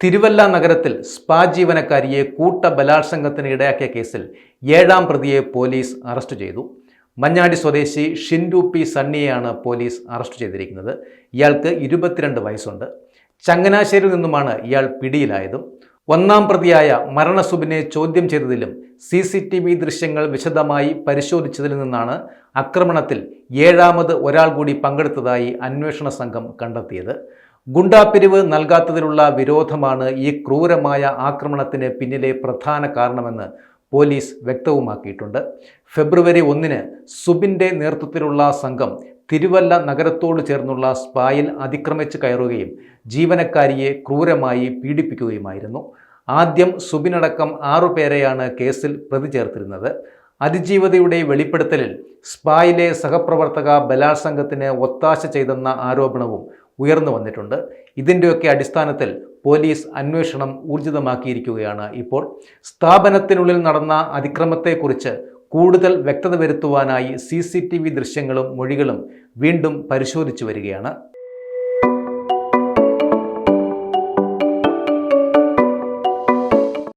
തിരുവല്ല നഗരത്തിൽ സ്പാ ജീവനക്കാരിയെ കൂട്ടബലാത്സംഗത്തിന് ഇടയാക്കിയ കേസിൽ 7ാം പ്രതിയെ പോലീസ് അറസ്റ്റ് ചെയ്തു. മഞ്ഞാടി സ്വദേശി ഷിൻഡു പി സണ്ണിയെയാണ് പോലീസ് അറസ്റ്റ് ചെയ്തിരിക്കുന്നത്. ഇയാൾക്ക് 22 വയസ്സുണ്ട്. ചങ്ങനാശ്ശേരിയിൽ നിന്നുമാണ് ഇയാൾ പിടിയിലായതും. 1ാം പ്രതിയായ മരണസുബിനെ ചോദ്യം ചെയ്തതിലും CCTV ദൃശ്യങ്ങൾ വിശദമായി പരിശോധിച്ചതിൽ നിന്നാണ് ആക്രമണത്തിൽ 7ാമത് ഒരാൾ കൂടി പങ്കെടുത്തതായി അന്വേഷണ സംഘം കണ്ടെത്തിയത്. ഗുണ്ടാപ്പിരിവ് നൽകാത്തതിലുള്ള വിരോധമാണ് ഈ ക്രൂരമായ ആക്രമണത്തിന് പിന്നിലെ പ്രധാന കാരണമെന്ന് പോലീസ് വ്യക്തവുമാക്കിയിട്ടുണ്ട്. ഫെബ്രുവരി 1-ന് സുബിൻ്റെ നേതൃത്വത്തിലുള്ള സംഘം തിരുവല്ല നഗരത്തോട് ചേർന്നുള്ള സ്പായിൽ അതിക്രമിച്ച് കയറുകയും ജീവനക്കാരിയെ ക്രൂരമായി പീഡിപ്പിക്കുകയുമായിരുന്നു. ആദ്യം സുബിനടക്കം 6 പേരെയാണ് കേസിൽ പ്രതി ചേർത്തിരുന്നത്. അതിജീവതയുടെ വെളിപ്പെടുത്തലിൽ സ്പായിലെ സഹപ്രവർത്തക ബലാത്സംഗത്തിന് ഒത്താശ ചെയ്തെന്ന ആരോപണവും ഉയർന്നു വന്നിട്ടുണ്ട്. ഇതിൻ്റെയൊക്കെ അടിസ്ഥാനത്തിൽ പോലീസ് അന്വേഷണം ഊർജിതമാക്കിയിരിക്കുകയാണ്. ഇപ്പോൾ സ്ഥാപനത്തിനുള്ളിൽ നടന്ന അതിക്രമത്തെക്കുറിച്ച് കൂടുതൽ വ്യക്തത വരുത്തുവാനായി CCTV ദൃശ്യങ്ങളും മൊഴികളും വീണ്ടും പരിശോധിച്ചു വരികയാണ്.